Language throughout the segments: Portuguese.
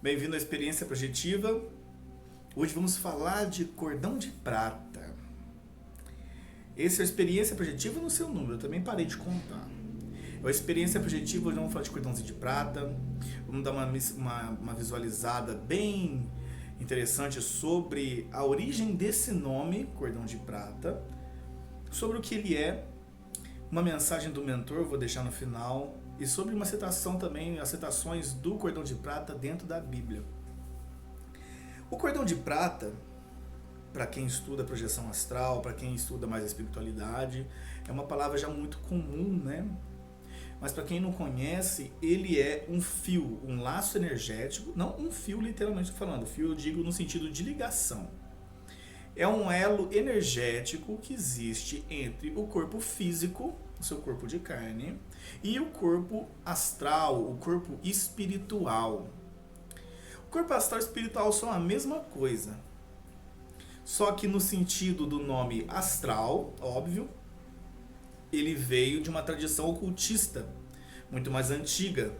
Bem-vindo à Experiência Projetiva. Hoje vamos falar de cordão de prata. Esse é a Experiência Projetiva no seu número, eu também parei de contar. É a Experiência Projetiva, hoje vamos falar de cordãozinho de prata. Vamos dar uma visualizada bem interessante sobre a origem desse nome, cordão de prata, sobre o que ele é, uma mensagem do mentor, vou deixar no final, e sobre uma citação também, as citações do cordão de prata dentro da Bíblia. O cordão de prata, para quem estuda projeção astral, para quem estuda mais a espiritualidade, é uma palavra já muito comum, né? Mas para quem não conhece, ele é um fio, um laço energético, não um fio literalmente falando, fio eu digo no sentido de ligação. É um elo energético que existe entre o corpo físico, o seu corpo de carne, e o corpo astral, o corpo espiritual. O corpo astral e espiritual são a mesma coisa. Só que no sentido do nome astral, óbvio, ele veio de uma tradição ocultista, muito mais antiga.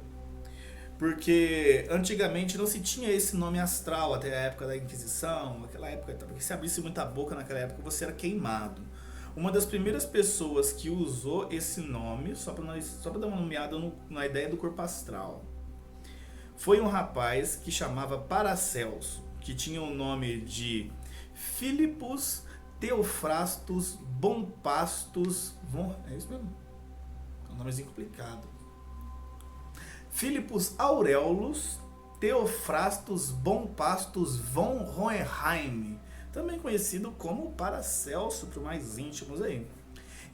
Porque antigamente não se tinha esse nome astral, até a época da Inquisição, aquela época, porque se abrisse muita boca naquela época você era queimado. Uma das primeiras pessoas que usou esse nome, só para dar uma nomeada na ideia do corpo astral, foi um rapaz que chamava Paracelso, que tinha o nome de Philippus Theophrastus Bompastus é isso mesmo? É um nomezinho complicado. Philippus Aurelius Theophrastus Bompastus von Hohenheim, também conhecido como Paracelso para os mais íntimos aí.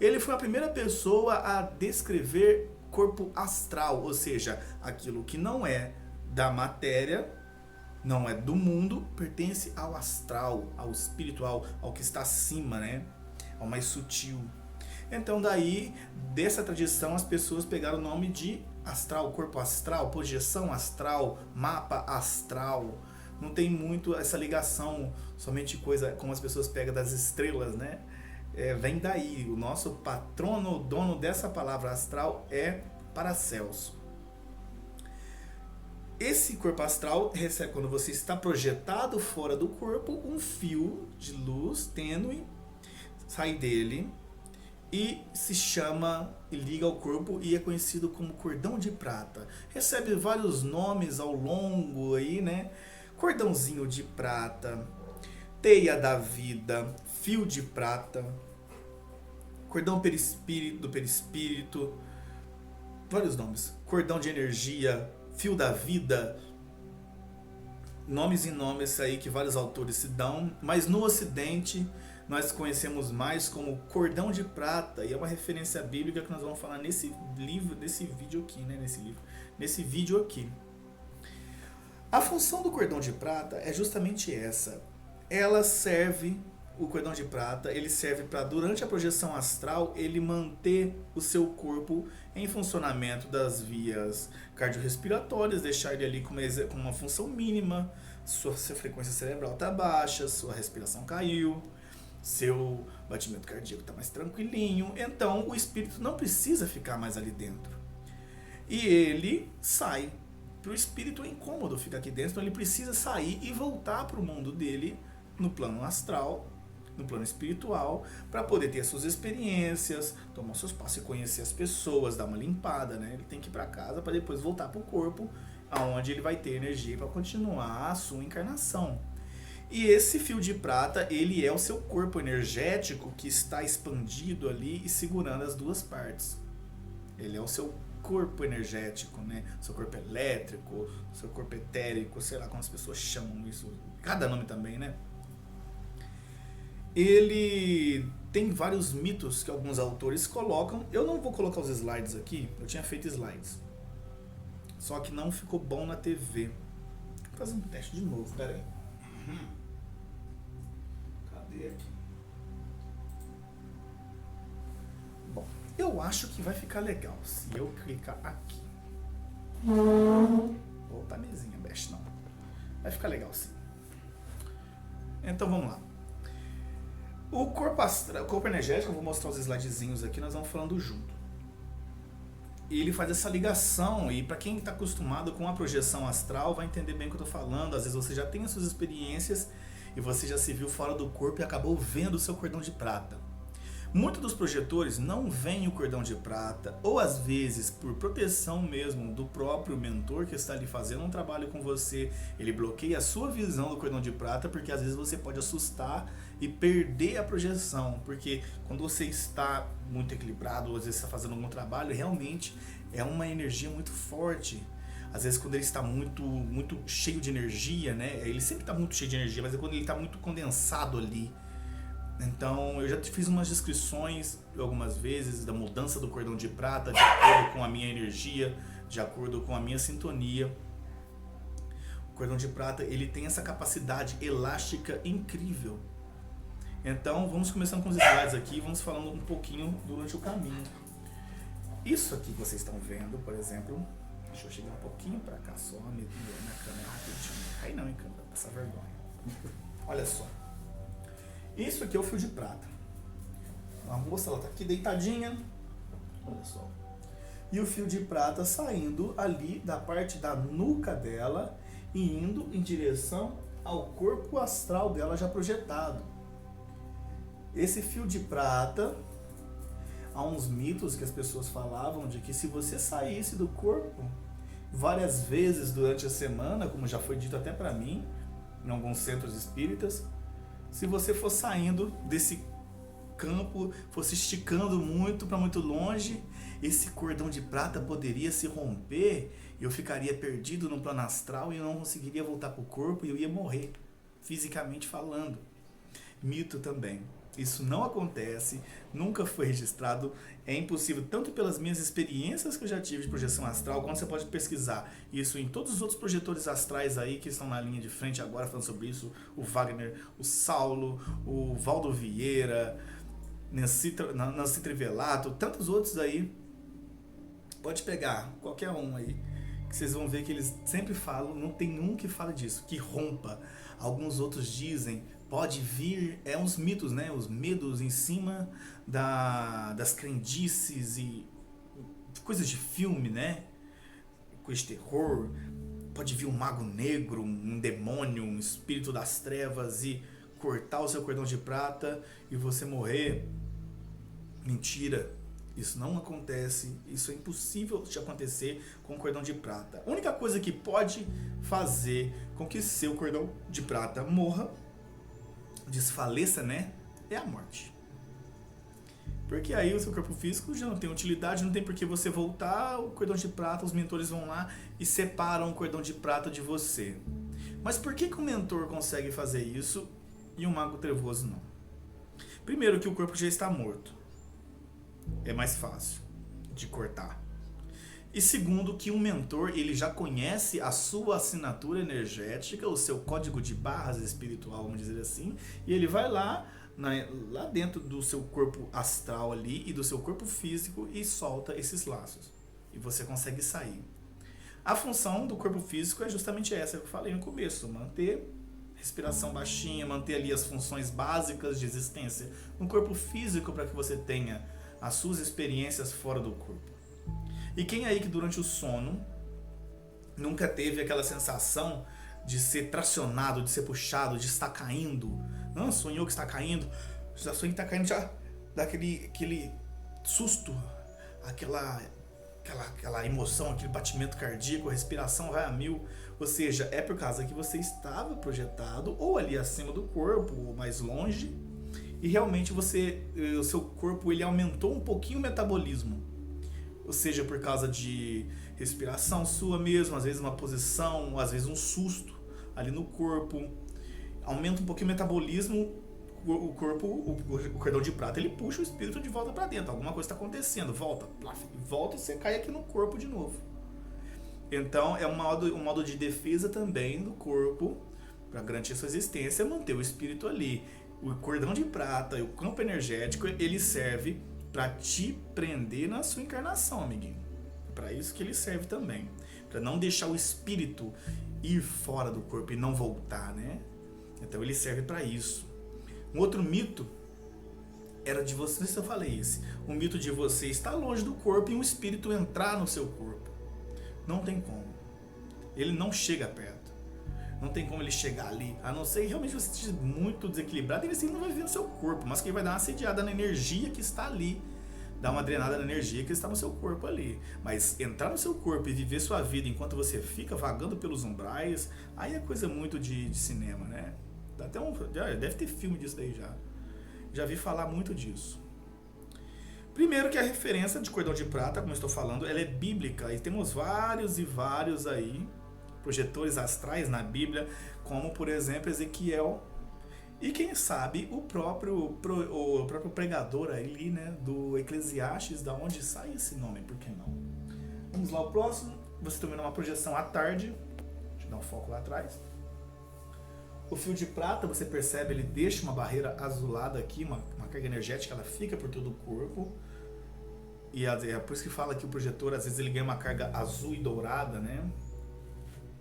Ele foi a primeira pessoa a descrever corpo astral, ou seja, aquilo que não é da matéria, não é do mundo, pertence ao astral, ao espiritual, ao que está acima, né? Ao mais sutil. Então daí, dessa tradição, as pessoas pegaram o nome de astral, corpo astral, projeção astral, mapa astral. Não tem muito essa ligação, somente coisa como as pessoas pegam das estrelas, né? Vem daí, o nosso patrono, o dono dessa palavra astral é Paracelso. Esse corpo astral recebe, quando você está projetado fora do corpo, um fio de luz tênue sai dele e se chama e liga ao corpo e é conhecido como cordão de prata. Recebe vários nomes ao longo aí, né? Cordãozinho de prata, teia da vida, fio de prata, cordão do perispírito, vários nomes. Cordão de energia, fio da vida, nomes e nomes aí que vários autores se dão, mas no Ocidente nós conhecemos mais como cordão de prata, e é uma referência bíblica que nós vamos falar nesse livro, nesse vídeo aqui, né? Nesse vídeo aqui. A função do cordão de prata é justamente essa. Ela serve, o cordão de prata, ele serve para, durante a projeção astral, ele manter o seu corpo em funcionamento das vias cardiorrespiratórias, deixar ele ali com uma função mínima, sua frequência cerebral está baixa, sua respiração caiu, seu batimento cardíaco está mais tranquilinho, então o espírito não precisa ficar mais ali dentro. E ele sai. Para o espírito é incômodo ficar aqui dentro, então ele precisa sair e voltar para o mundo dele, no plano astral, no plano espiritual, para poder ter as suas experiências, tomar os seus passos e conhecer as pessoas, dar uma limpada, né? Ele tem que ir para casa para depois voltar para o corpo, aonde ele vai ter energia para continuar a sua encarnação. E esse fio de prata, ele é o seu corpo energético que está expandido ali e segurando as duas partes. Ele é o seu corpo energético, né? Seu corpo elétrico, seu corpo etérico, sei lá como as pessoas chamam isso. Cada nome também, né? Ele tem vários mitos que alguns autores colocam. Eu não vou colocar os slides aqui, eu tinha feito slides. Só que não ficou bom na TV. Vou fazer um teste de novo, pera aí. Cadê aqui? Bom, eu acho que vai ficar legal se eu clicar aqui. Opa, mesinha, mexe não. Vai ficar legal sim. Então vamos lá. O corpo astral, o corpo energético, eu vou mostrar os slidezinhos aqui, nós vamos falando junto. ele faz essa ligação, e para quem está acostumado com a projeção astral vai entender bem o que eu estou falando. Às vezes você já tem as suas experiências e você já se viu fora do corpo e acabou vendo o seu cordão de prata. Muitos dos projetores não veem o cordão de prata, ou às vezes por proteção mesmo do próprio mentor que está ali fazendo um trabalho com você, ele bloqueia a sua visão do cordão de prata, porque às vezes você pode assustar e perder a projeção, porque quando você está muito equilibrado, ou às vezes está fazendo algum trabalho, realmente é uma energia muito forte. Às vezes quando ele está muito cheio de energia, né? Ele sempre está muito cheio de energia, mas é quando ele está muito condensado ali. Então, eu já fiz umas descrições algumas vezes da mudança do cordão de prata de acordo com a minha energia, de acordo com a minha sintonia. O cordão de prata, ele tem essa capacidade elástica incrível. Então, vamos começando com os slides aqui, vamos falando um pouquinho durante o caminho. Isso aqui que vocês estão vendo, por exemplo, deixa eu chegar um pouquinho para cá só, minha câmera rapidinho. Aí não, hein, câmera, passa vergonha. Olha só. Isso aqui é o fio de prata. A moça, ela tá aqui deitadinha. Olha só. E o fio de prata saindo ali da parte da nuca dela e indo em direção ao corpo astral dela já projetado. Esse fio de prata, há uns mitos que as pessoas falavam de que se você saísse do corpo várias vezes durante a semana, como já foi dito até para mim, em alguns centros espíritas, se você for saindo desse campo, fosse esticando muito para muito longe, esse cordão de prata poderia se romper e eu ficaria perdido no plano astral e eu não conseguiria voltar para o corpo e eu ia morrer, fisicamente falando. Mito também. Isso não acontece, nunca foi registrado, é impossível, tanto pelas minhas experiências que eu já tive de projeção astral, quanto você pode pesquisar isso em todos os outros projetores astrais aí que estão na linha de frente agora falando sobre isso, o Wagner, o Saulo, o Valdo Vieira, Nancy Trivelato, tantos outros aí, pode pegar qualquer um aí, que vocês vão ver que eles sempre falam, não tem um que fala disso, que rompa. Alguns outros dizem, pode vir, uns mitos, né? Os medos em cima das crendices e coisas de filme, né? Coisas de terror. Pode vir um mago negro, um demônio, um espírito das trevas e cortar o seu cordão de prata e você morrer. Mentira. Isso não acontece, isso é impossível de acontecer com o cordão de prata. A única coisa que pode fazer com que seu cordão de prata morra, desfaleça, né, é a morte. Porque aí o seu corpo físico já não tem utilidade, não tem por que você voltar, o cordão de prata, os mentores vão lá e separam o cordão de prata de você. Mas por que o mentor consegue fazer isso e o mago trevoso não? Primeiro que o corpo já está morto. É mais fácil de cortar. E segundo que o mentor, ele já conhece a sua assinatura energética, o seu código de barras espiritual, vamos dizer assim, e ele vai lá dentro do seu corpo astral ali e do seu corpo físico e solta esses laços. E você consegue sair. A função do corpo físico é justamente essa que eu falei no começo, manter respiração baixinha, manter ali as funções básicas de existência no corpo físico para que você tenha as suas experiências fora do corpo. E quem aí que durante o sono nunca teve aquela sensação de ser tracionado, de ser puxado, de estar caindo? Não, sonhou que está caindo, já sonhou que está caindo, já dá aquele susto, aquela emoção, aquele batimento cardíaco, a respiração vai a mil. Ou seja, é por causa que você estava projetado ou ali acima do corpo, ou mais longe, e realmente o seu corpo ele aumentou um pouquinho o metabolismo. Ou seja, por causa de respiração sua mesmo, às vezes uma posição, às vezes um susto ali no corpo. Aumenta um pouquinho o metabolismo, o corpo, o cordão de prata, ele puxa o espírito de volta para dentro. Alguma coisa está acontecendo, volta e você cai aqui no corpo de novo. Então é um modo de defesa também do corpo, para garantir sua existência, manter o espírito ali. O cordão de prata e o campo energético, ele serve para te prender na sua encarnação, amiguinho. É para isso que ele serve também. Para não deixar o espírito ir fora do corpo e não voltar, né? Então ele serve para isso. Um outro mito era de você, não sei se eu falei isso, o mito de você estar longe do corpo e um espírito entrar no seu corpo. Não tem como. Ele não chega perto. Não tem como ele chegar ali, a não ser que realmente você esteja muito desequilibrado e ele não vai ver no seu corpo, mas que ele vai dar uma assediada na energia que está ali, dar uma drenada na energia que está no seu corpo ali. Mas entrar no seu corpo e viver sua vida enquanto você fica vagando pelos umbrais, aí é coisa muito de cinema, né? Dá até deve ter filme disso daí já. Já vi falar muito disso. Primeiro que a referência de cordão de prata, como eu estou falando, ela é bíblica e temos vários e vários aí projetores astrais na Bíblia, como por exemplo Ezequiel e quem sabe o próprio pregador ali, né, do Eclesiastes, da onde sai esse nome, por que não? Vamos lá, o próximo, você está vendo uma projeção à tarde, deixa eu dar um foco lá atrás. O fio de prata, você percebe, ele deixa uma barreira azulada aqui, uma carga energética, ela fica por todo o corpo. E é por isso que fala que o projetor, às vezes, ele ganha uma carga azul e dourada, né?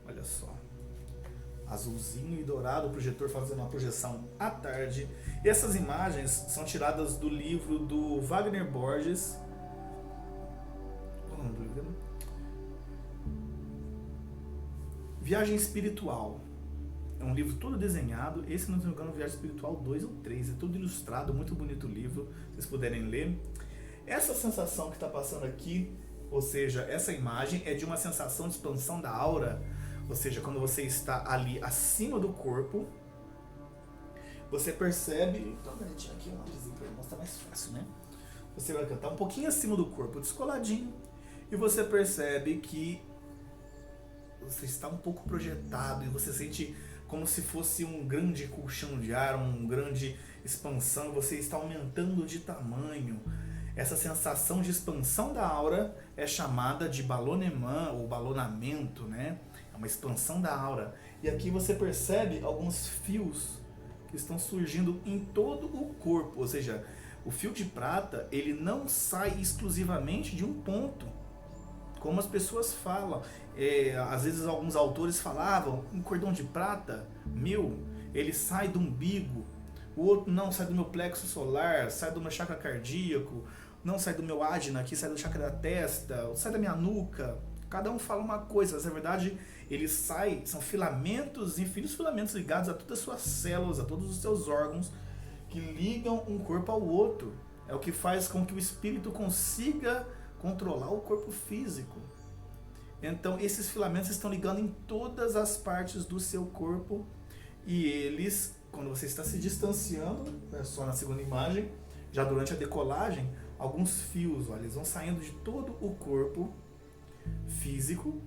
Olha só. Azulzinho e dourado, o projetor fazendo uma projeção à tarde. E essas imagens são tiradas do livro do Wagner Borges. Qual é o nome do livro? Viagem Espiritual. É um livro todo desenhado. Esse, não me engano, Viagem Espiritual 2 ou 3. É tudo ilustrado, muito bonito o livro. Se vocês puderem ler. Essa sensação que está passando aqui, ou seja, essa imagem é de uma sensação de expansão da aura. Ou seja, quando você está ali acima do corpo, você percebe... Então, bonitinho aqui, um lápisinho para mostrar mais fácil, né? Você vai cantar um pouquinho acima do corpo, descoladinho. E você percebe que você está um pouco projetado e você sente como se fosse um grande colchão de ar, uma grande expansão, você está aumentando de tamanho. Essa sensação de expansão da aura é chamada de ballonnement ou ballonamento, né? É uma expansão da aura. E aqui você percebe alguns fios que estão surgindo em todo o corpo, ou seja, o fio de prata, ele não sai exclusivamente de um ponto, como as pessoas falam. Às vezes alguns autores falavam, um cordão de prata, ele sai do umbigo, o outro não, sai do meu plexo solar, sai do meu chakra cardíaco, não sai do meu ajna aqui, sai do chakra da testa, sai da minha nuca. Cada um fala uma coisa, mas na verdade ele sai, são filamentos, infinitos filamentos ligados a todas as suas células, a todos os seus órgãos, que ligam um corpo ao outro. É o que faz com que o espírito consiga controlar o corpo físico. Então esses filamentos estão ligando em todas as partes do seu corpo e eles, quando você está se distanciando, é só na segunda imagem, já durante a decolagem, alguns fios, olha, eles vão saindo de todo o corpo físico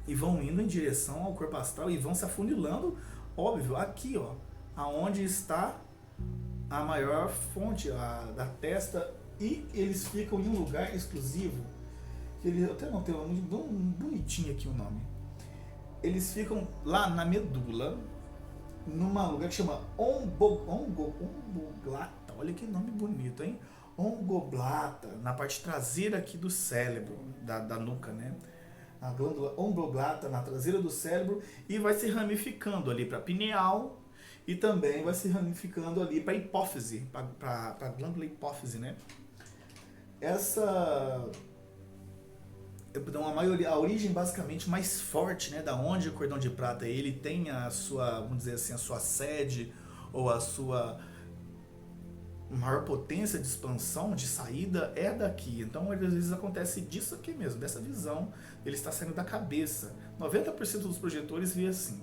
e vão indo em direção ao corpo astral e vão se afunilando, óbvio, aqui, ó, aonde está a maior fonte da testa, e eles ficam em um lugar exclusivo. Eu até não tenho um nome bonitinho aqui o nome. Eles ficam lá na medula, num lugar que chama omboblata. Olha que nome bonito, hein? Omboblata, na parte traseira aqui do cérebro, da nuca, né? A glândula omboblata na traseira do cérebro, e vai se ramificando ali para pineal e também vai se ramificando ali para hipófise, para a glândula hipófise, né? Essa a origem basicamente mais forte, né, da onde o cordão de prata ele tem a sua, vamos dizer assim, a sua sede ou a sua maior potência de expansão, de saída, é daqui. Então, às vezes acontece disso aqui mesmo, dessa visão, ele está saindo da cabeça. 90% dos projetores vê assim.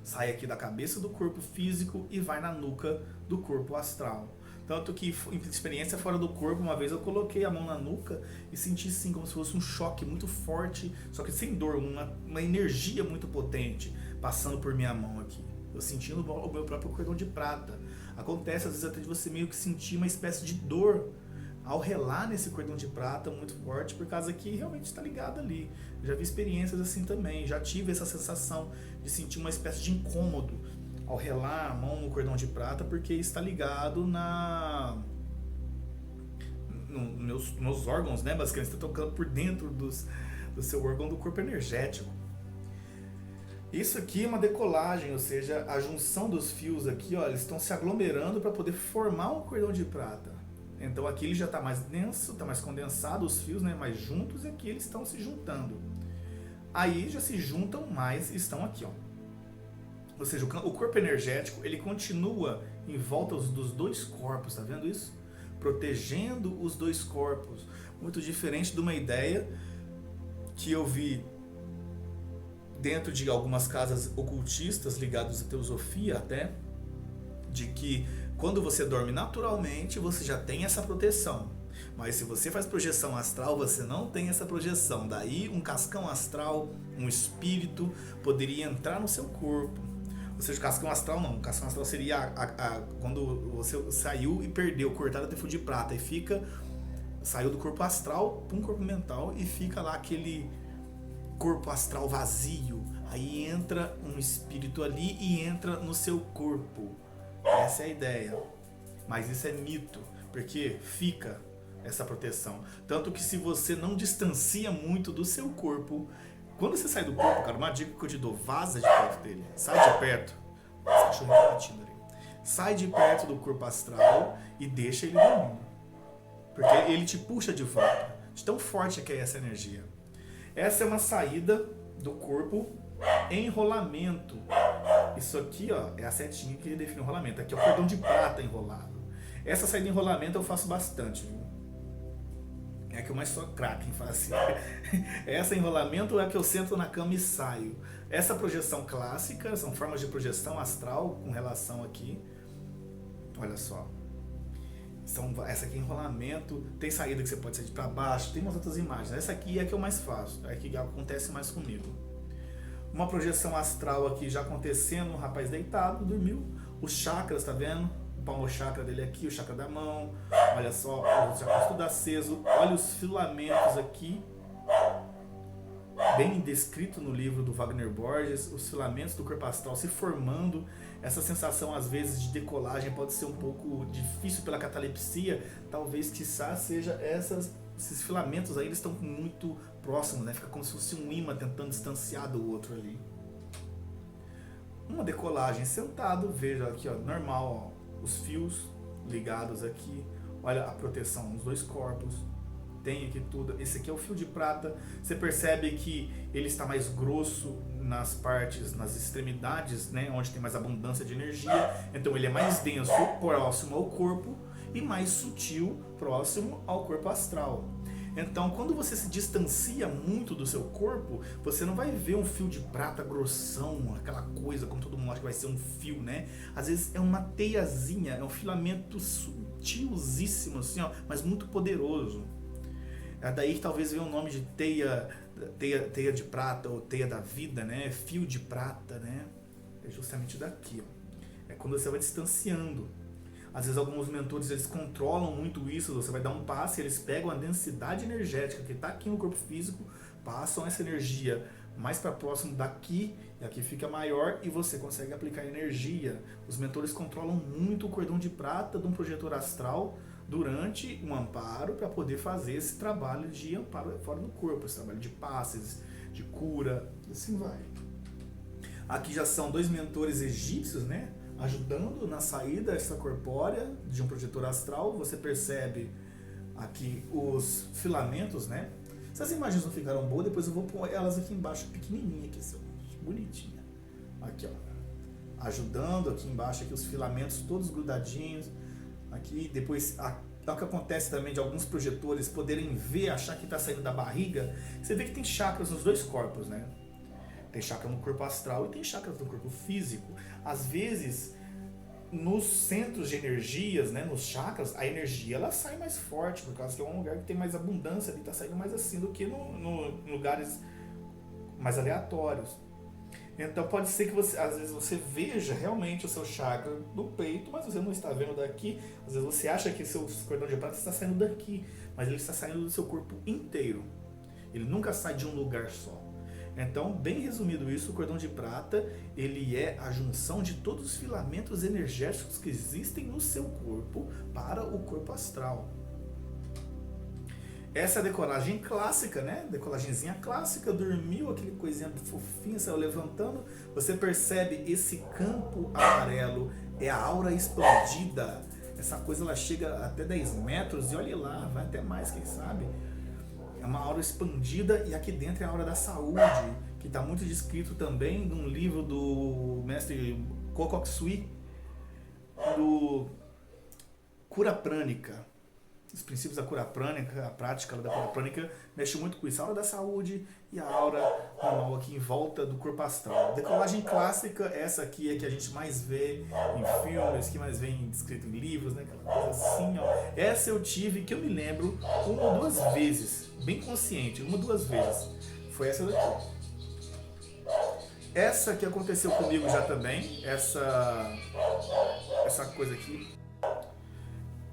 Sai aqui da cabeça do corpo físico e vai na nuca do corpo astral. Tanto que, em experiência fora do corpo, uma vez eu coloquei a mão na nuca e senti assim, como se fosse um choque muito forte, só que sem dor, uma energia muito potente passando por minha mão aqui. Eu sentindo o meu próprio cordão de prata. Acontece às vezes até de você meio que sentir uma espécie de dor ao relar nesse cordão de prata muito forte, por causa que realmente está ligado ali. Eu já vi experiências assim também, já tive essa sensação de sentir uma espécie de incômodo ao relar a mão no cordão de prata, porque está ligado nos meus órgãos, né? Basicamente está tocando por dentro do seu órgão do corpo energético. Isso aqui é uma decolagem, ou seja, a junção dos fios aqui, ó, eles estão se aglomerando para poder formar um cordão de prata. Então aqui ele já está mais denso, está mais condensado, os fios, né, mais juntos, e aqui eles estão se juntando. Aí já se juntam mais e estão aqui, ó. Ou seja, o corpo energético, ele continua em volta dos dois corpos, tá vendo isso? Protegendo os dois corpos. Muito diferente de uma ideia que eu vi dentro de algumas casas ocultistas ligadas à teosofia até, de que quando você dorme naturalmente, você já tem essa proteção. Mas se você faz projeção astral, você não tem essa projeção. Daí um cascão astral, um espírito, poderia entrar no seu corpo. Ou seja, cascão astral não. Cascão astral seria quando você saiu e perdeu, cortado até fio de prata. E saiu do corpo astral para um corpo mental e fica lá aquele corpo astral vazio. Aí entra um espírito ali e entra no seu corpo. Essa é a ideia. Mas isso é mito, porque fica essa proteção. Tanto que se você não distancia muito do seu corpo, quando você sai do corpo, cara, uma dica que eu te dou, vaza de perto dele. Sai de perto. Esse cachorro tá latindo ali. Sai de perto do corpo astral e deixa ele dormindo. Porque ele te puxa de volta. De tão forte que é essa energia. Essa é uma saída do corpo em enrolamento. Isso aqui, ó, é a setinha que define o enrolamento. Aqui é o cordão de prata enrolado. Essa saída em enrolamento eu faço bastante, viu? É que eu mais sou craque em fazer. Essa enrolamento é a que eu sento na cama e saio. Essa projeção clássica, são formas de projeção astral com relação aqui. Olha só. Essa aqui é enrolamento, tem saída que você pode sair para baixo, tem umas outras imagens. Essa aqui é a que eu mais faço, é a que acontece mais comigo. Uma projeção astral aqui já acontecendo, um rapaz deitado, dormiu. Os chakras, tá vendo? O palmo chakra dele aqui, o chakra da mão. Olha só, o chakra tudo aceso. Olha os filamentos aqui. Bem descrito no livro do Wagner Borges, os filamentos do corpo astral se formando. Essa sensação, às vezes, de decolagem pode ser um pouco difícil pela catalepsia. Talvez, quiçá, seja esses filamentos aí, eles estão muito próximos, né? Fica como se fosse um ímã tentando distanciar do outro ali. Uma decolagem sentado, veja aqui, ó, normal, ó, os fios ligados aqui. Olha a proteção nos dois corpos. Tem aqui tudo. Esse aqui é o fio de prata. Você percebe que ele está mais grosso nas partes, nas extremidades, né, onde tem mais abundância de energia. Então ele é mais denso próximo ao corpo e mais sutil próximo ao corpo astral. Então, quando você se distancia muito do seu corpo, você não vai ver um fio de prata grossão, aquela coisa como todo mundo acha que vai ser um fio, né? Às vezes é uma teiazinha, é um filamento sutilzíssimo, assim, ó, mas muito poderoso. É daí que talvez venha o nome de teia de prata ou teia da vida, né? Fio de prata, né? É justamente daqui, ó. É quando você vai distanciando. Às vezes alguns mentores, eles controlam muito isso, você vai dar um passe, eles pegam a densidade energética que está aqui no corpo físico, passam essa energia mais para próximo daqui, e aqui fica maior e você consegue aplicar energia. Os mentores controlam muito o cordão de prata de um projetor astral durante um amparo para poder fazer esse trabalho de amparo fora do corpo, esse trabalho de passes, de cura, assim vai. Aqui já são 2 mentores egípcios, né? Ajudando na saída extracorpórea de um projetor astral. Você percebe aqui os filamentos, né? Se as imagens não ficaram boas, depois eu vou pôr elas aqui embaixo, pequenininha aqui, bonitinha. Aqui, ó. Ajudando aqui embaixo, aqui os filamentos todos grudadinhos. Aqui, depois, é o que acontece também de alguns projetores poderem ver, achar que está saindo da barriga. Você vê que tem chakras nos dois corpos, né? Tem chakra no corpo astral e tem chakras no corpo físico. Às vezes, nos centros de energias, né, nos chakras, a energia ela sai mais forte, por causa que é um lugar que tem mais abundância, ele está saindo mais assim do que em lugares mais aleatórios. Então pode ser que você, às vezes você veja realmente o seu chakra do peito, mas você não está vendo daqui. Às vezes você acha que seu cordão de prata está saindo daqui, mas ele está saindo do seu corpo inteiro. Ele nunca sai de um lugar só. Então, bem resumido isso, o cordão de prata, ele é a junção de todos os filamentos energéticos que existem no seu corpo para o corpo astral. Essa é a decolagem clássica, né? Decolagenzinha clássica, dormiu, aquele coisinha fofinha, saiu levantando. Você percebe esse campo amarelo, é a aura expandida. Essa coisa ela chega até 10 metros e olha lá, vai até mais, quem sabe. É uma aura expandida e aqui dentro é a aura da saúde, que está muito descrito também num livro do mestre Kokoksui, do Cura Prânica. Os princípios da cura prânica, a prática da cura prânica mexe muito com isso. A aura da saúde e a aura normal aqui em volta do corpo astral. Decolagem clássica, essa aqui é que a gente mais vê em filmes, que mais vê descrito em livros, né? Aquela coisa assim, ó. Essa eu tive, que eu me lembro, uma ou duas vezes, bem consciente, uma ou duas vezes. Foi essa daqui. Essa que aconteceu comigo já também, essa coisa aqui.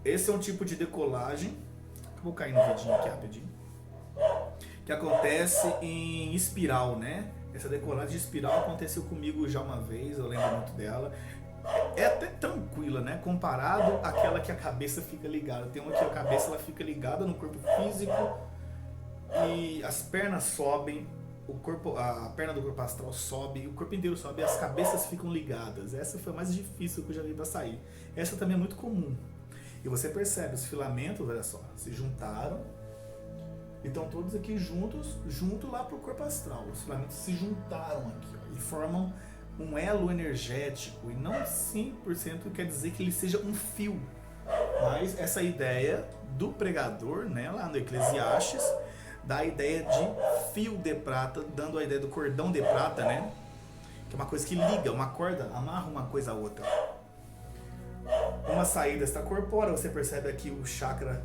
Esse é um tipo de decolagem, vou cair no vidinho aqui rapidinho, que acontece em espiral, né? Essa decolagem de espiral aconteceu comigo já uma vez, eu lembro muito dela. É até tranquila, né? Comparado àquela que a cabeça fica ligada. Tem uma que a cabeça ela fica ligada no corpo físico e as pernas sobem, a perna do corpo astral sobe, o corpo inteiro sobe e as cabeças ficam ligadas. Essa foi a mais difícil que eu já vi para sair. Essa também é muito comum. E você percebe, os filamentos, olha só, se juntaram e estão todos aqui junto lá para o corpo astral. Os filamentos se juntaram aqui, ó, e formam um elo energético. E não 100% quer dizer que ele seja um fio. Mas essa ideia do pregador, né, lá no Eclesiastes, dá a ideia de fio de prata, dando a ideia do cordão de prata, né? Que é uma coisa que liga, uma corda, amarra uma coisa a outra. Uma saída está corpórea, você percebe aqui o chakra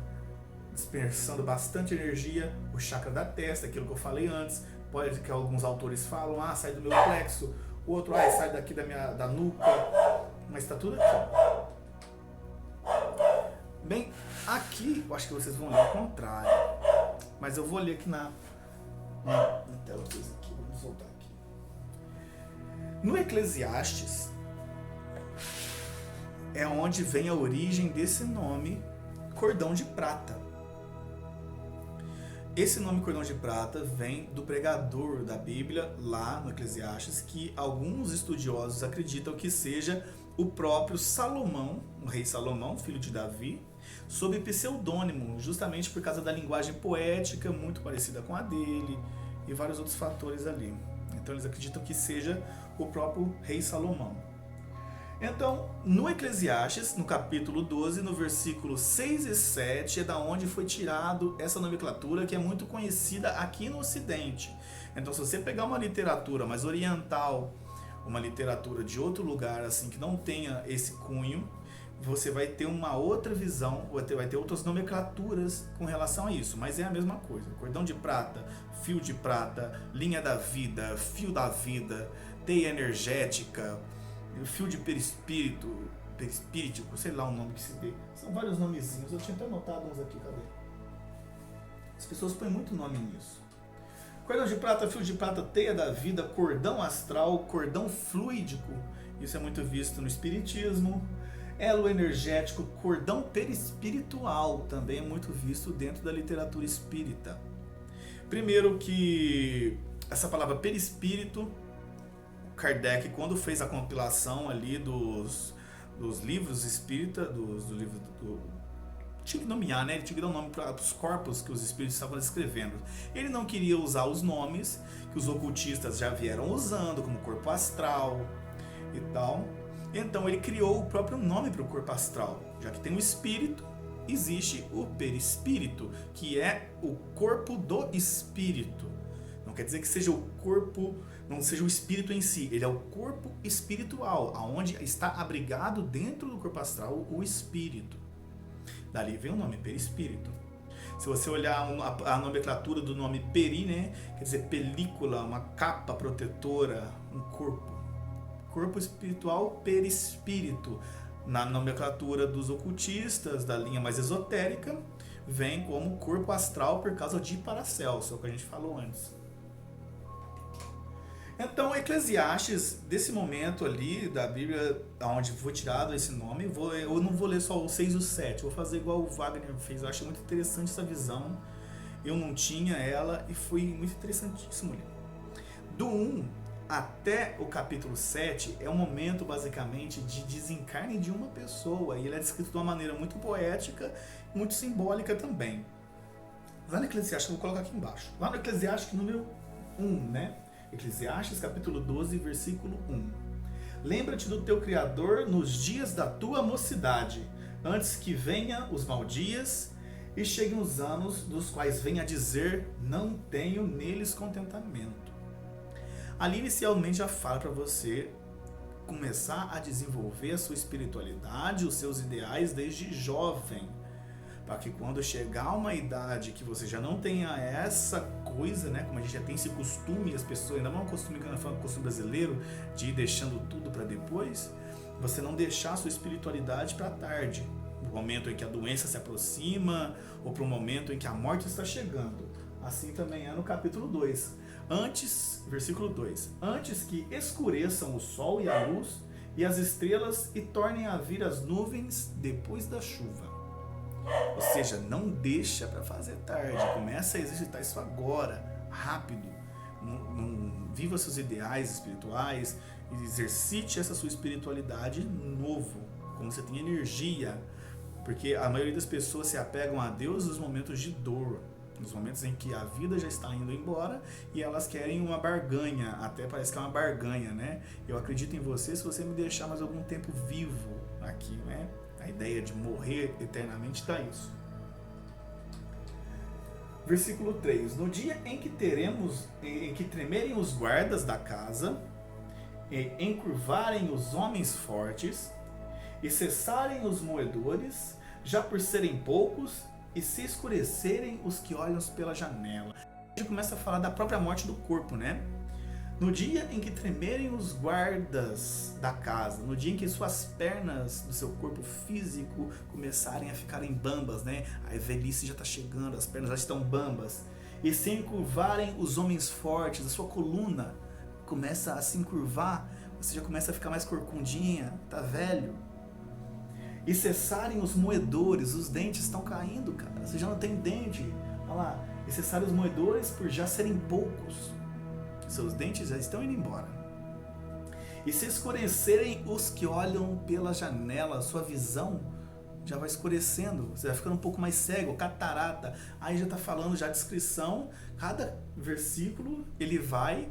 dispersando bastante energia, o chakra da testa, aquilo que eu falei antes. Pode que alguns autores falam, sai do meu plexo, o outro, sai daqui da nuca, mas está tudo aqui. Bem, aqui, eu acho que vocês vão ler ao contrário, mas eu vou ler aqui na tela de vocês aqui, vamos voltar aqui. No Eclesiastes, é onde vem a origem desse nome, cordão de prata. Esse nome cordão de prata vem do pregador da Bíblia, lá no Eclesiastes, que alguns estudiosos acreditam que seja o próprio Salomão, o rei Salomão, filho de Davi, sob pseudônimo, justamente por causa da linguagem poética muito parecida com a dele e vários outros fatores ali. Então eles acreditam que seja o próprio rei Salomão. Então, no Eclesiastes, no capítulo 12, no versículo 6 e 7, é da onde foi tirado essa nomenclatura que é muito conhecida aqui no Ocidente. Então, se você pegar uma literatura mais oriental, uma literatura de outro lugar, assim, que não tenha esse cunho, você vai ter uma outra visão, vai ter outras nomenclaturas com relação a isso, mas é a mesma coisa. Cordão de prata, fio de prata, linha da vida, fio da vida, teia energética, fio de perispíritico, sei lá o nome que se dê. São vários nomezinhos, eu tinha até anotado uns aqui, cadê? As pessoas põem muito nome nisso. Cordão de prata, fio de prata, teia da vida, cordão astral, cordão fluídico, isso é muito visto no espiritismo. Elo energético, cordão perispiritual, também é muito visto dentro da literatura espírita. Primeiro que essa palavra perispírito, Kardec, quando fez a compilação ali dos livros espíritas, tinha que nomear, né? Ele tinha que dar um nome para os corpos que os espíritos estavam escrevendo. Ele não queria usar os nomes que os ocultistas já vieram usando, como corpo astral e tal. Então ele criou o próprio nome para o corpo astral. Já que tem o espírito, existe o perispírito, que é o corpo do espírito. Não quer dizer que seja o corpo, não seja o espírito em si, ele é o corpo espiritual, aonde está abrigado dentro do corpo astral o espírito. Dali vem o nome perispírito. Se você olhar a nomenclatura do nome peri, né, quer dizer película, uma capa protetora, um corpo. Corpo espiritual, perispírito. Na nomenclatura dos ocultistas, da linha mais esotérica, vem como corpo astral por causa de Paracelso, é o que a gente falou antes. Então, Eclesiastes, desse momento ali da Bíblia, onde foi tirado esse nome, eu não vou ler só o 6 e o 7, vou fazer igual o Wagner fez. Eu acho muito interessante essa visão eu não tinha ela e foi muito interessantíssimo ali. Do 1 até o capítulo 7 é um momento basicamente de desencarne de uma pessoa e ele é descrito de uma maneira muito poética, muito simbólica também. Lá no Eclesiastes, eu vou colocar aqui embaixo, lá no Eclesiastes número 1, né? Eclesiastes capítulo 12, versículo 1. Lembra-te do teu Criador nos dias da tua mocidade, antes que venha os maus dias e cheguem os anos dos quais venha a dizer, não tenho neles contentamento. Ali inicialmente já fala para você começar a desenvolver a sua espiritualidade, os seus ideais desde jovem, para que quando chegar uma idade que você já não tenha essa coisa, né, como a gente já tem esse costume, as pessoas ainda não é um costume, que eu falo, costume brasileiro, de ir deixando tudo para depois, você não deixar a sua espiritualidade para tarde, no momento em que a doença se aproxima, ou para o momento em que a morte está chegando. Assim também é no capítulo 2. Antes, versículo 2, antes que escureçam o sol e a luz, e as estrelas, e tornem a vir as nuvens depois da chuva. Ou seja, não deixa para fazer tarde, começa a exercitar isso agora, rápido. Viva seus ideais espirituais, exercite essa sua espiritualidade novo, quando você tem energia, porque a maioria das pessoas se apegam a Deus nos momentos de dor, nos momentos em que a vida já está indo embora e elas querem uma barganha, até parece que é uma barganha, né? Eu acredito em você se você me deixar mais algum tempo vivo aqui, né? A ideia de morrer eternamente dá isso. Versículo 3. No dia em que tremerem os guardas da casa, e encurvarem os homens fortes, e cessarem os moedores, já por serem poucos, e se escurecerem os que olham pela janela. A gente começa a falar da própria morte do corpo, né? No dia em que tremerem os guardas da casa, no dia em que suas pernas do seu corpo físico começarem a ficarem bambas, né? A velhice já está chegando, as pernas já estão bambas. E se encurvarem os homens fortes, a sua coluna começa a se encurvar, você já começa a ficar mais corcundinha, tá velho. E cessarem os moedores, os dentes estão caindo, cara. Você já não tem dente. Olha lá. E cessarem os moedores por já serem poucos. Seus dentes já estão indo embora. E se escurecerem os que olham pela janela, sua visão já vai escurecendo, você vai ficando um pouco mais cego, catarata. Aí já está falando já a descrição, cada versículo ele vai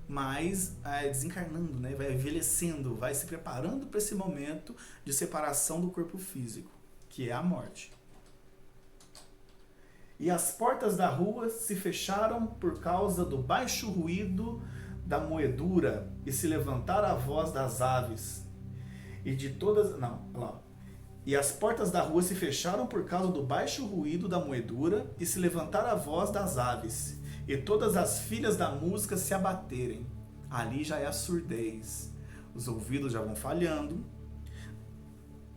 mais desencarnando, né? Vai envelhecendo, vai se preparando para esse momento de separação do corpo físico, que é a morte. E as portas da rua se fecharam por causa do baixo ruído da moedura, e se levantar a voz das aves. E de todas... Não, lá. E as portas da rua se fecharam por causa do baixo ruído da moedura, e se levantar a voz das aves. E todas as filhas da música se abaterem. Ali já é a surdez. Os ouvidos já vão falhando,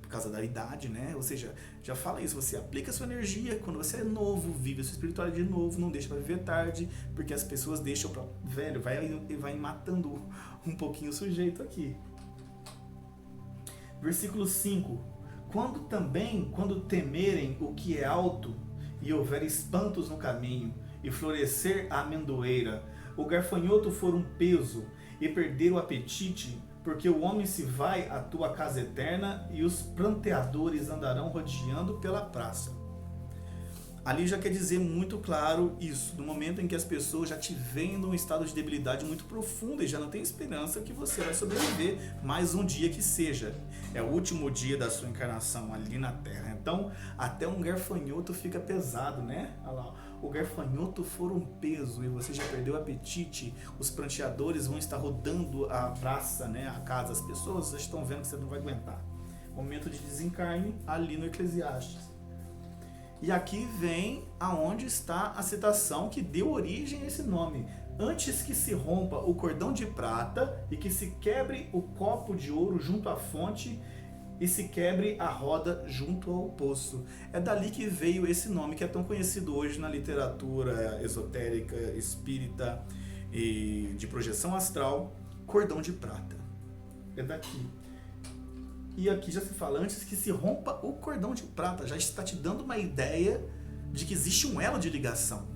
por causa da idade, né? Ou seja, já fala isso, você aplica a sua energia, quando você é novo, vive a sua espiritualidade de novo, não deixa para viver tarde, porque as pessoas deixam para velho, vai matando um pouquinho o sujeito aqui. Versículo 5. Quando temerem o que é alto, e houver espantos no caminho, e florescer a amendoeira, o garfanhoto for um peso, e perder o apetite, porque o homem se vai à tua casa eterna, e os pranteadores andarão rodeando pela praça. Ali já quer dizer muito claro isso, no momento em que as pessoas já te veem num estado de debilidade muito profunda e já não tem esperança que você vai sobreviver mais um dia que seja. É o último dia da sua encarnação ali na Terra. Então, até um garfanhoto fica pesado, né? Olha lá, o garfanhoto for um peso e você já perdeu o apetite, os pranteadores vão estar rodando a praça, né? A casa, as pessoas já estão vendo que você não vai aguentar. Momento de desencarne ali no Eclesiastes. E aqui vem aonde está a citação que deu origem a esse nome. Antes que se rompa o cordão de prata e que se quebre o copo de ouro junto à fonte e se quebre a roda junto ao poço. É dali que veio esse nome que é tão conhecido hoje na literatura esotérica, espírita e de projeção astral, cordão de prata. É daqui. E aqui já se fala antes que se rompa o cordão de prata, já está te dando uma ideia de que existe um elo de ligação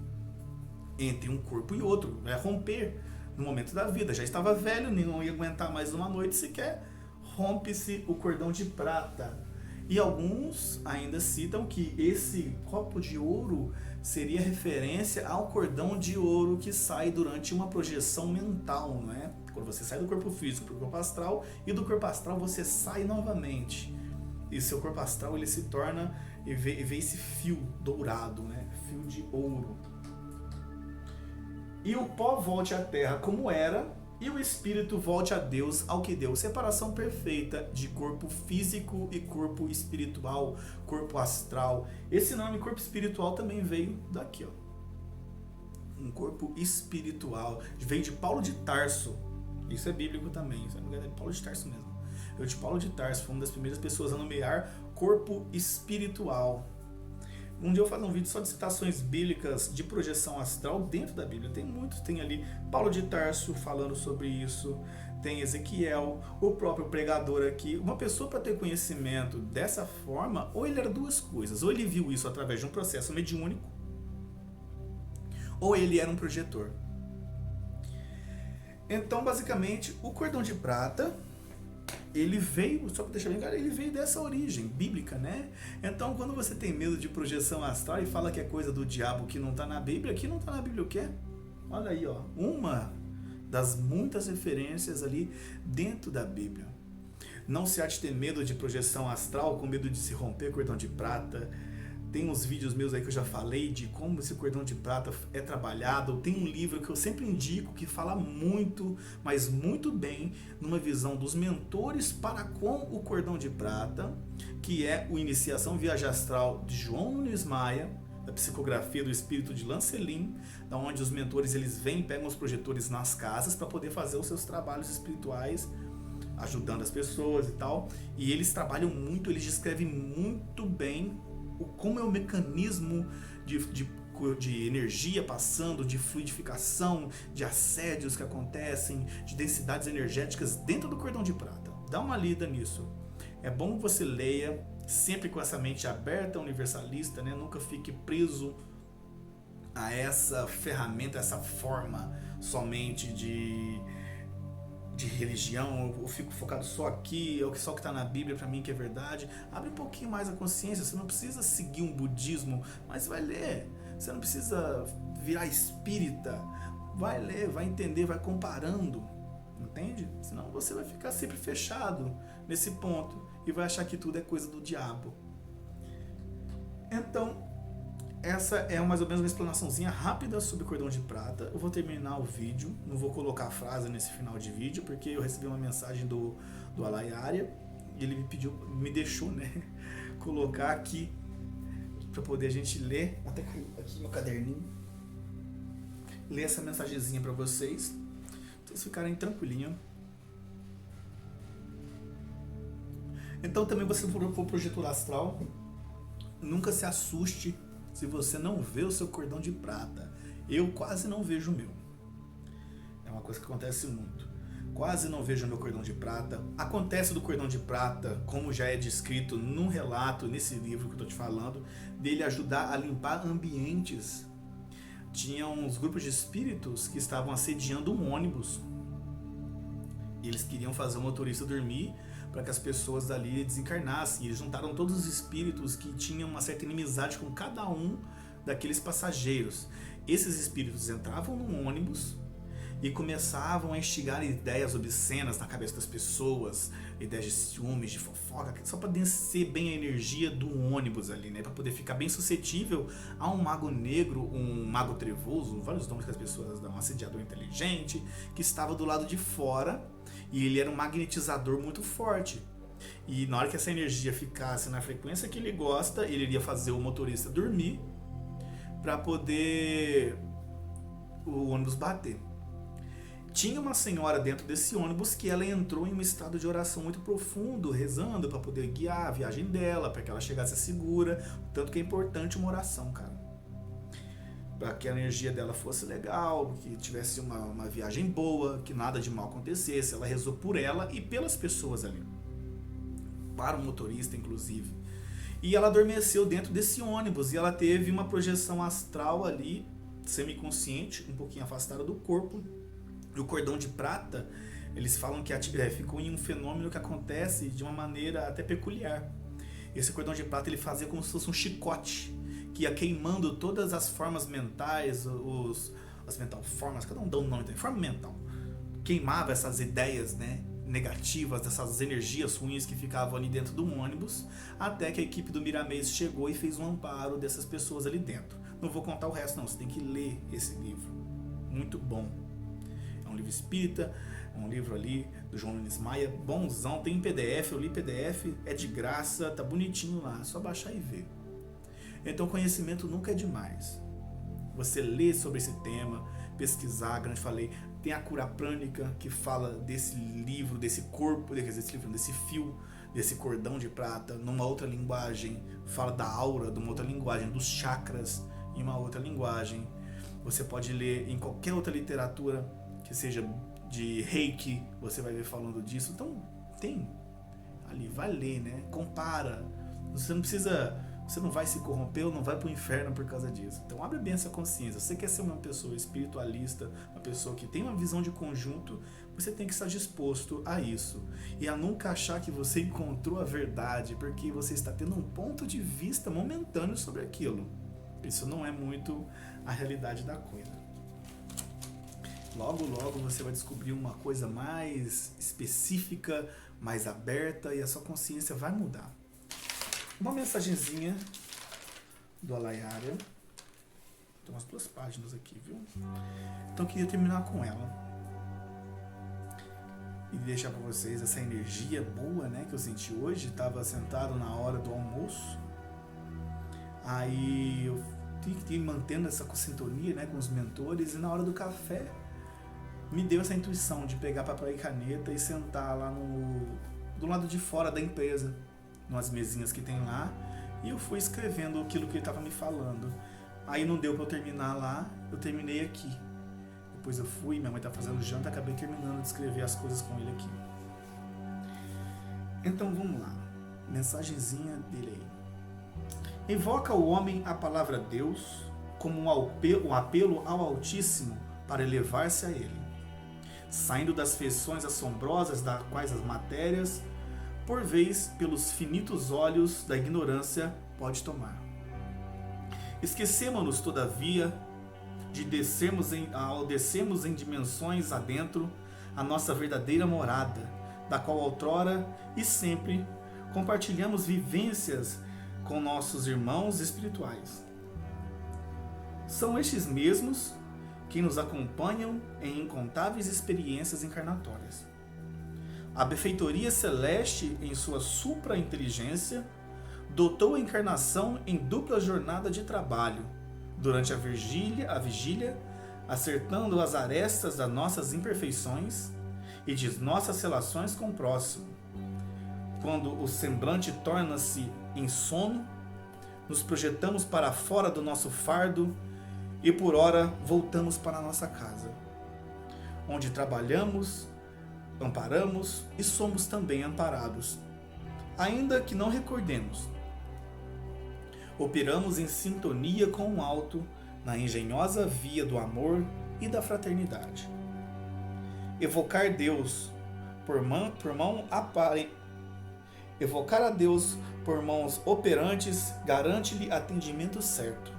entre um corpo e outro, é romper no momento da vida. Já estava velho, não ia aguentar mais uma noite sequer, rompe-se o cordão de prata. E alguns ainda citam que esse copo de ouro seria referência ao cordão de ouro que sai durante uma projeção mental, não é? Quando você sai do corpo físico para o corpo astral, e do corpo astral você sai novamente. E seu corpo astral ele se torna e vê esse fio dourado, né? Fio de ouro. E o pó volte à terra como era, e o espírito volte a Deus, ao que deu. Separação perfeita de corpo físico e corpo espiritual, corpo astral. Esse nome corpo espiritual também veio daqui, ó. Um corpo espiritual. Veio de Paulo de Tarso. Isso é bíblico também, se não me engano é Paulo de Tarso mesmo. Veio de Paulo de Tarso, foi uma das primeiras pessoas a nomear corpo espiritual. Um dia eu vou fazer um vídeo só de citações bíblicas de projeção astral dentro da Bíblia. Tem muitos, tem ali Paulo de Tarso falando sobre isso, tem Ezequiel, o próprio pregador aqui. Uma pessoa para ter conhecimento dessa forma, ou ele era duas coisas, ou ele viu isso através de um processo mediúnico, ou ele era um projetor. Então, basicamente, o cordão de prata, ele veio, só para deixar bem claro, ele veio dessa origem bíblica, né? Então, quando você tem medo de projeção astral e fala que é coisa do diabo que não está na Bíblia, aqui não está na Bíblia o quê? Olha aí, ó, uma das muitas referências ali dentro da Bíblia. Não se há de ter medo de projeção astral, com medo de se romper cordão de prata. Tem uns vídeos meus aí que eu já falei de como esse cordão de prata é trabalhado. Tem um livro que eu sempre indico que fala muito, mas muito bem, numa visão dos mentores para com o cordão de prata, que é o Iniciação Viagem Astral de João Nunes Maia, da psicografia do espírito de Lancelin, da onde os mentores eles vêm e pegam os projetores nas casas para poder fazer os seus trabalhos espirituais, ajudando as pessoas e tal. E eles trabalham muito, eles descrevem muito bem como é o mecanismo de energia passando, de fluidificação, de assédios que acontecem, de densidades energéticas dentro do cordão de prata. Dá uma lida nisso. É bom que você leia, sempre com essa mente aberta, universalista, né? Nunca fique preso a essa ferramenta, essa forma somente de religião. Eu fico focado só aqui, só o que está na Bíblia para mim que é verdade. Abre um pouquinho mais a consciência. Você não precisa seguir um budismo, mas vai ler. Você não precisa virar espírita. Vai ler, vai entender, vai comparando, entende? Senão você vai ficar sempre fechado nesse ponto e vai achar que tudo é coisa do diabo. Então, essa é mais ou menos uma explanaçãozinha rápida sobre cordão de prata. Eu vou terminar o vídeo, não vou colocar a frase nesse final de vídeo, porque eu recebi uma mensagem do Alaiaria e ele me deixou, né, colocar aqui para poder a gente ler, até aqui no caderninho, ler essa mensagenzinha para vocês ficarem tranquilinhos. Então também você for projetor astral, nunca se assuste se você não vê o seu cordão de prata. Eu quase não vejo o meu. É uma coisa que acontece muito. Quase não vejo o meu cordão de prata. Acontece do cordão de prata, como já é descrito num relato, nesse livro que eu estou te falando, dele ajudar a limpar ambientes. Tinha uns grupos de espíritos que estavam assediando um ônibus. E eles queriam fazer o motorista dormir para que as pessoas dali desencarnassem. E eles juntaram todos os espíritos que tinham uma certa inimizade com cada um daqueles passageiros. Esses espíritos entravam no ônibus e começavam a instigar ideias obscenas na cabeça das pessoas, ideias de ciúmes, de fofoca, só para descer bem a energia do ônibus ali, né? Para poder ficar bem suscetível a um mago negro, um mago trevoso, vários nomes que as pessoas dão, um assediador inteligente, que estava do lado de fora. E ele era um magnetizador muito forte. E na hora que essa energia ficasse na frequência que ele gosta, ele iria fazer o motorista dormir para poder o ônibus bater. Tinha uma senhora dentro desse ônibus que ela entrou em um estado de oração muito profundo, rezando para poder guiar a viagem dela, para que ela chegasse segura. Tanto que é importante uma oração, cara. Para que a energia dela fosse legal, que tivesse uma viagem boa, que nada de mal acontecesse. Ela rezou por ela e pelas pessoas ali, para o motorista inclusive. E ela adormeceu dentro desse ônibus e ela teve uma projeção astral ali, semiconsciente, um pouquinho afastada do corpo. E o cordão de prata, eles falam que ficou em um fenômeno que acontece de uma maneira até peculiar. Esse cordão de prata ele fazia como se fosse um chicote, que ia queimando todas as formas mentais, as mental formas, cada um dá um nome, forma mental. Queimava essas ideias, né, negativas, dessas energias ruins que ficavam ali dentro do ônibus, até que a equipe do Miramês chegou e fez um amparo dessas pessoas ali dentro. Não vou contar o resto não, você tem que ler esse livro. Muito bom. É um livro espírita, um livro ali do João Nunes Maia, bonzão, tem em PDF, eu li PDF, é de graça, tá bonitinho lá, é só baixar e ver. Então conhecimento nunca é demais. Você lê sobre esse tema, pesquisar, como eu falei, tem a cura prânica que fala desse livro, desse corpo, desse fio, desse cordão de prata, numa outra linguagem, fala da aura, numa outra linguagem, dos chakras, em uma outra linguagem. Você pode ler em qualquer outra literatura, que seja de Reiki, você vai ver falando disso. Então, tem ali, vai ler, né? Compara. Você não precisa, você não vai se corromper ou não vai pro inferno por causa disso. Então, abre bem essa consciência. Você quer ser uma pessoa espiritualista, uma pessoa que tem uma visão de conjunto, você tem que estar disposto a isso. E a nunca achar que você encontrou a verdade, porque você está tendo um ponto de vista momentâneo sobre aquilo. Isso não é muito a realidade da coisa. Logo, logo você vai descobrir uma coisa mais específica, mais aberta, e a sua consciência vai mudar. Uma mensagenzinha do Alayara. Tem umas 2 páginas aqui, viu? Então eu queria terminar com ela. E deixar para vocês essa energia boa, né, que eu senti hoje. Estava sentado na hora do almoço. Aí eu fiquei mantendo essa sintonia, né, com os mentores. E na hora do café, me deu essa intuição de pegar papel e caneta e sentar lá do lado de fora da empresa, nas mesinhas que tem lá, e eu fui escrevendo aquilo que ele estava me falando. Aí não deu para eu terminar lá, eu terminei aqui. Depois eu fui, minha mãe tá fazendo janta, acabei terminando de escrever as coisas com ele aqui. Então vamos lá, mensagenzinha dele aí. Invoca o homem a palavra Deus como um apelo ao Altíssimo para elevar-se a ele, saindo das feições assombrosas das quais as matérias, por vez pelos finitos olhos da ignorância, pode tomar. Esquecemos-nos, todavia, ao descermos em dimensões adentro, a nossa verdadeira morada, da qual outrora e sempre compartilhamos vivências com nossos irmãos espirituais. São estes mesmos que nos acompanham em incontáveis experiências encarnatórias. A benfeitoria celeste, em sua supra-inteligência, dotou a encarnação em dupla jornada de trabalho, durante a vigília, acertando as arestas das nossas imperfeições e de nossas relações com o próximo. Quando o semblante torna-se em sono, nos projetamos para fora do nosso fardo e por ora voltamos para a nossa casa, onde trabalhamos, amparamos e somos também amparados, ainda que não recordemos. Operamos em sintonia com o alto, na engenhosa via do amor e da fraternidade. Evocar a Deus por mãos operantes garante-lhe atendimento certo.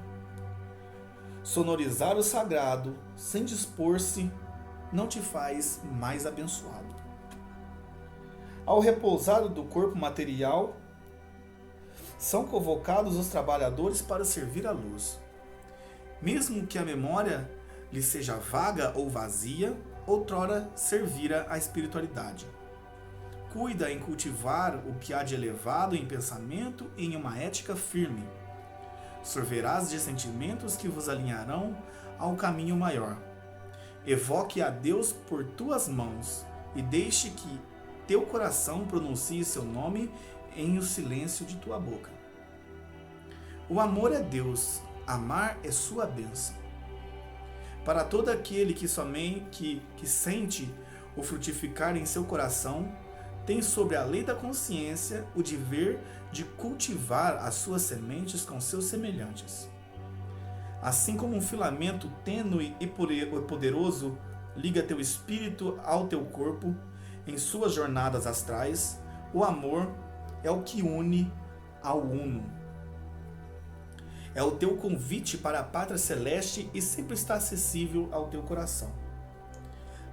Sonorizar o sagrado sem dispor-se não te faz mais abençoado. Ao repousar do corpo material, são convocados os trabalhadores para servir a luz. Mesmo que a memória lhe seja vaga ou vazia, outrora servira a espiritualidade. Cuida em cultivar o que há de elevado em pensamento e em uma ética firme. Sorverás de sentimentos que vos alinharão ao caminho maior. Evoque a Deus por tuas mãos e deixe que teu coração pronuncie seu nome em o silêncio de tua boca. O amor é Deus, amar é sua bênção. Para todo aquele que somente que sente o frutificar em seu coração, tem sobre a lei da consciência o dever de cultivar as suas sementes com seus semelhantes. Assim como um filamento tênue e poderoso liga teu espírito ao teu corpo em suas jornadas astrais, o amor é o que une ao uno. É o teu convite para a pátria celeste e sempre está acessível ao teu coração.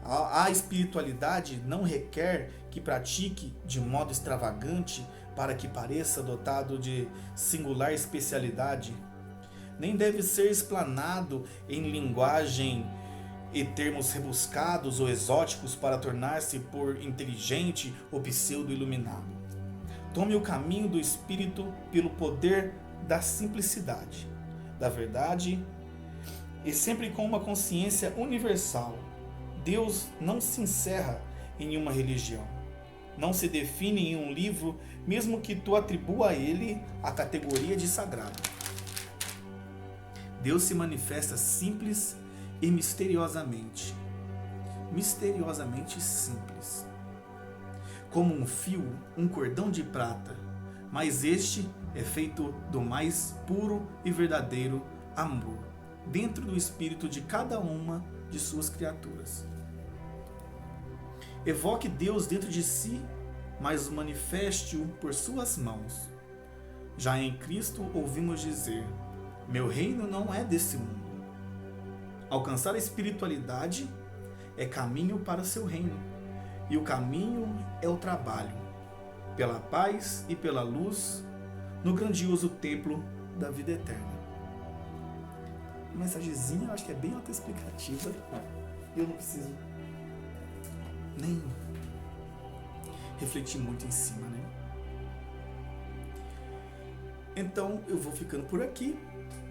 A espiritualidade não requer que pratique de modo extravagante para que pareça dotado de singular especialidade, nem deve ser explanado em linguagem e termos rebuscados ou exóticos para tornar-se por inteligente ou pseudo-iluminado. Tome o caminho do espírito pelo poder da simplicidade, da verdade e sempre com uma consciência universal. Deus não se encerra em uma religião, não se define em um livro, mesmo que tu atribua a ele a categoria de sagrado. Deus se manifesta simples e misteriosamente simples, como um fio, um cordão de prata, mas este é feito do mais puro e verdadeiro amor, dentro do espírito de cada uma de suas criaturas. Evoque Deus dentro de si, mas manifeste-o por suas mãos. Já em Cristo ouvimos dizer: meu reino não é desse mundo. Alcançar a espiritualidade é caminho para o seu reino, e o caminho é o trabalho, pela paz e pela luz, no grandioso templo da vida eterna. A mensagenzinha eu acho que é bem autoexplicativa. Eu não preciso nem refletir muito em cima, né? Então eu vou ficando por aqui.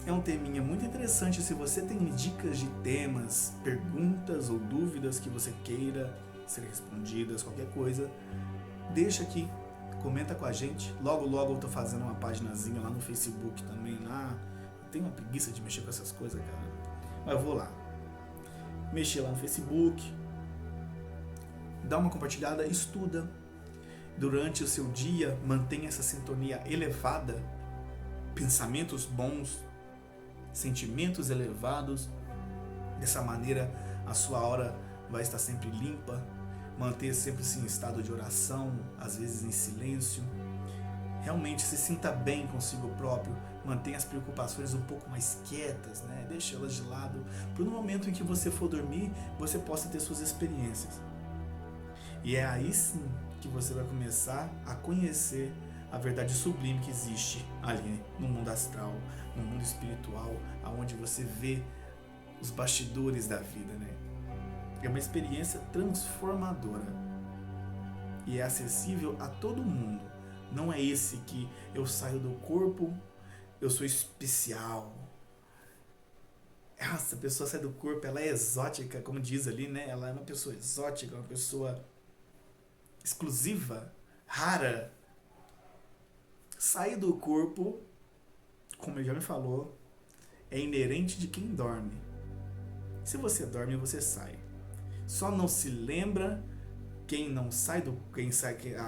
É um teminha muito interessante. Se você tem dicas de temas, perguntas ou dúvidas que você queira ser respondidas, qualquer coisa, deixa aqui, comenta com a gente. Logo eu tô fazendo uma paginazinha lá no Facebook também. Lá eu tenho uma preguiça de mexer com essas coisas, cara, mas eu vou lá mexer lá no Facebook, dá uma compartilhada, estuda durante o seu dia, mantenha essa sintonia elevada, pensamentos bons, sentimentos elevados. Dessa maneira a sua aura vai estar sempre limpa. Manter sempre-se em estado de oração, às vezes em silêncio. Realmente se sinta bem consigo próprio. Mantenha as preocupações um pouco mais quietas, né? Deixe elas de lado, para no momento em que você for dormir, você possa ter suas experiências. E é aí sim que você vai começar a conhecer a verdade sublime que existe ali no mundo astral, no mundo espiritual, aonde você vê os bastidores da vida, né? É uma experiência transformadora e é acessível a todo mundo. Não é esse que eu saio do corpo, eu sou especial. Essa pessoa sai do corpo, ela é exótica, como diz ali, né? Ela é uma pessoa exótica, uma pessoa exclusiva, rara. Sair do corpo, como ele já me falou, é inerente de quem dorme. Se você dorme, você sai. Só não se lembra quem não sai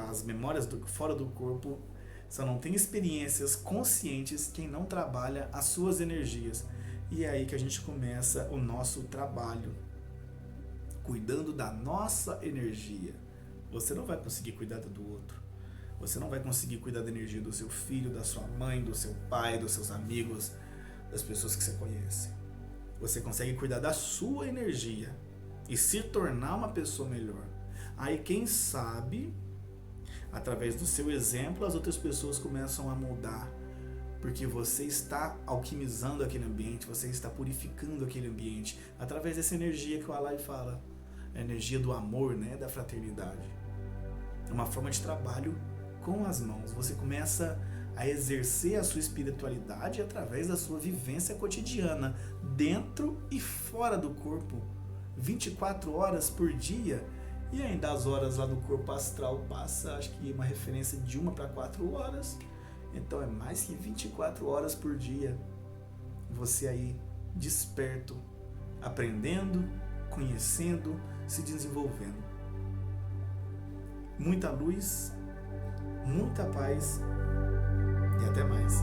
as memórias fora do corpo. Só não tem experiências conscientes quem não trabalha as suas energias. E é aí que a gente começa o nosso trabalho, cuidando da nossa energia. Você não vai conseguir cuidar do outro. Você não vai conseguir cuidar da energia do seu filho, da sua mãe, do seu pai, dos seus amigos, das pessoas que você conhece. Você consegue cuidar da sua energia e se tornar uma pessoa melhor. Aí, quem sabe, através do seu exemplo, as outras pessoas começam a mudar, porque você está alquimizando aquele ambiente, você está purificando aquele ambiente, através dessa energia que o Alai fala, a energia do amor, né, da fraternidade. É uma forma de trabalho com as mãos. Você começa a exercer a sua espiritualidade através da sua vivência cotidiana, dentro e fora do corpo, 24 horas por dia. E ainda as horas lá no corpo astral passa, acho que uma referência de 1 para 4 horas. Então é mais que 24 horas por dia. Você aí desperto, aprendendo, conhecendo, se desenvolvendo. muita luz, muita paz e até mais.